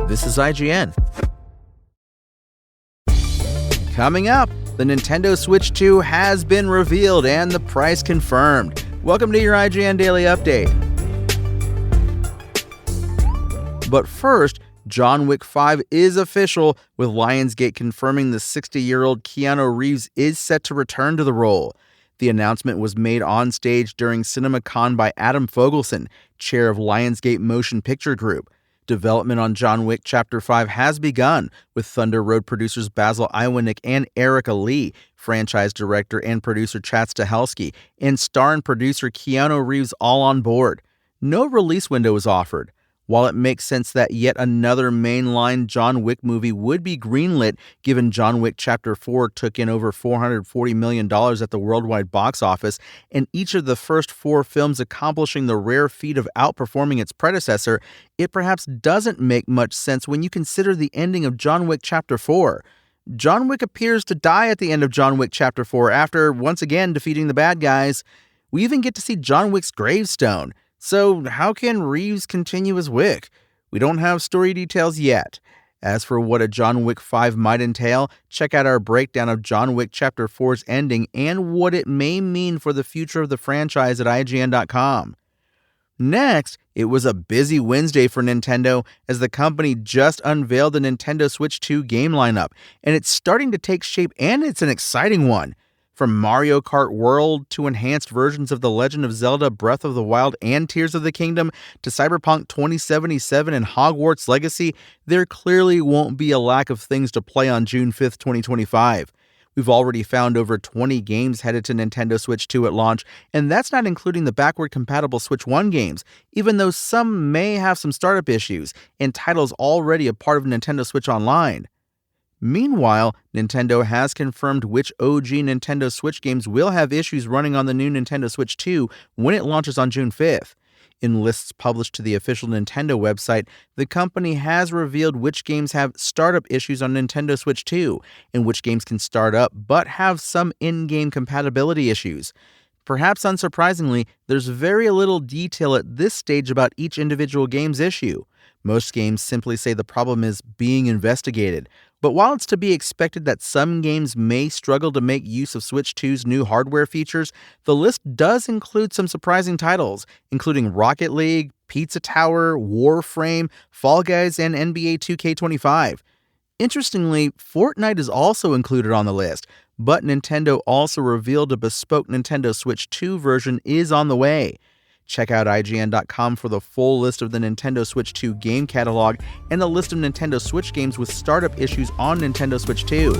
This is IGN. Coming up, the Nintendo Switch 2 has been revealed and the price confirmed. Welcome to your IGN Daily Update. But first, John Wick 5 is official, with Lionsgate confirming the 60-year-old Keanu Reeves is set to return to the role. The announcement was made on stage during CinemaCon by Adam Fogelson, chair of Lionsgate Motion Picture Group. Development on John Wick Chapter 5 has begun, with Thunder Road producers Basil Iwanick and Erica Lee, franchise director and producer Chad Stahelski, and star and producer Keanu Reeves all on board. No release window is offered. While it makes sense that yet another mainline John Wick movie would be greenlit, given John Wick Chapter 4 took in over $440 million at the worldwide box office, and each of the first 4 films accomplishing the rare feat of outperforming its predecessor, it perhaps doesn't make much sense when you consider the ending of John Wick Chapter 4. John Wick appears to die at the end of John Wick Chapter 4 after, once again, defeating the bad guys. We even get to see John Wick's gravestone. So how can Reeves continue as Wick? We don't have story details yet. As for what a John Wick 5 might entail, check out our breakdown of John Wick Chapter 4's ending and what it may mean for the future of the franchise at IGN.com. Next, it was a busy Wednesday for Nintendo as the company just unveiled the Nintendo Switch 2 game lineup, and it's starting to take shape and it's an exciting one. From Mario Kart World to enhanced versions of The Legend of Zelda Breath of the Wild and Tears of the Kingdom to Cyberpunk 2077 and Hogwarts Legacy, there clearly won't be a lack of things to play on June 5th, 2025. We've already found over 20 games headed to Nintendo Switch 2 at launch, and that's not including the backward-compatible Switch 1 games, even though some may have some startup issues and titles already a part of Nintendo Switch Online. Meanwhile, Nintendo has confirmed which OG Nintendo Switch games will have issues running on the new Nintendo Switch 2 when it launches on June 5th. In lists published to the official Nintendo website, the company has revealed which games have startup issues on Nintendo Switch 2, and which games can start up but have some in-game compatibility issues. Perhaps unsurprisingly, there's very little detail at this stage about each individual game's issue. Most games simply say the problem is being investigated. But while it's to be expected that some games may struggle to make use of Switch 2's new hardware features, the list does include some surprising titles, including Rocket League, Pizza Tower, Warframe, Fall Guys, and NBA 2K25. Interestingly, Fortnite is also included on the list, but Nintendo also revealed a bespoke Nintendo Switch 2 version is on the way. Check out IGN.com for the full list of the Nintendo Switch 2 game catalog and a list of Nintendo Switch games with startup issues on Nintendo Switch 2.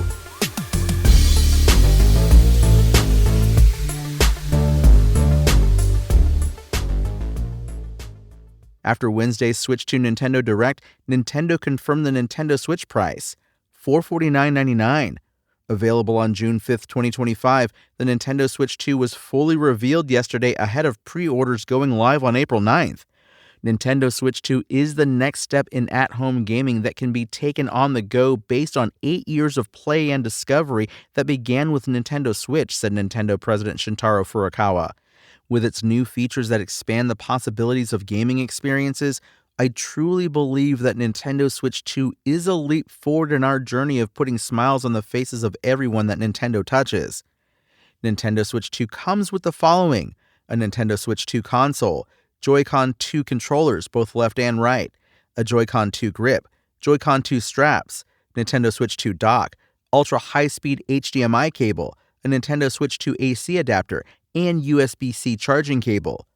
After Wednesday's Switch 2 Nintendo Direct, Nintendo confirmed the Nintendo Switch price, $449.99. Available on June 5th, 2025, the Nintendo Switch 2 was fully revealed yesterday ahead of pre-orders going live on April 9th. Nintendo Switch 2 is the next step in at-home gaming that can be taken on the go based on 8 years of play and discovery that began with Nintendo Switch, said Nintendo President Shintaro Furukawa. With its new features that expand the possibilities of gaming experiences, I truly believe that Nintendo Switch 2 is a leap forward in our journey of putting smiles on the faces of everyone that Nintendo touches. Nintendo Switch 2 comes with the following: a Nintendo Switch 2 console, Joy-Con 2 controllers, both left and right, a Joy-Con 2 grip, Joy-Con 2 straps, Nintendo Switch 2 dock, ultra-high-speed HDMI cable, a Nintendo Switch 2 AC adapter, and USB-C charging cable.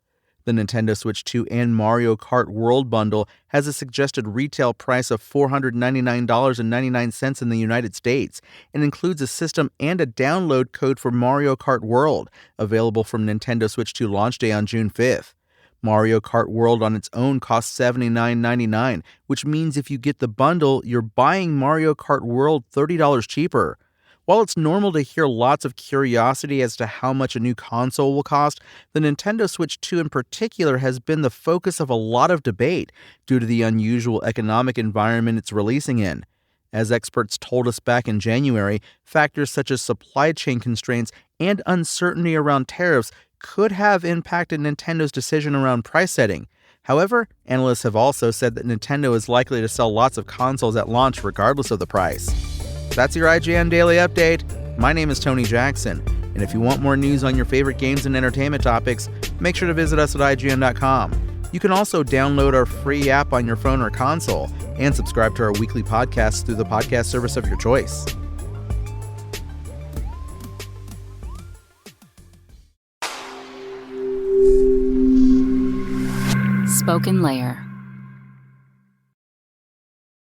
The Nintendo Switch 2 and Mario Kart World bundle has a suggested retail price of $499.99 in the United States and includes a system and a download code for Mario Kart World, available from Nintendo Switch 2 launch day on June 5th. Mario Kart World on its own costs $79.99, which means if you get the bundle, you're buying Mario Kart World $30 cheaper. While it's normal to hear lots of curiosity as to how much a new console will cost, the Nintendo Switch 2 in particular has been the focus of a lot of debate due to the unusual economic environment it's releasing in. As experts told us back in January, factors such as supply chain constraints and uncertainty around tariffs could have impacted Nintendo's decision around price setting. However, analysts have also said that Nintendo is likely to sell lots of consoles at launch regardless of the price. That's your IGN Daily Update. My name is Tony Jackson, and if you want more news on your favorite games and entertainment topics, make sure to visit us at IGN.com. You can also download our free app on your phone or console and subscribe to our weekly podcasts through the podcast service of your choice. Spoken Layer.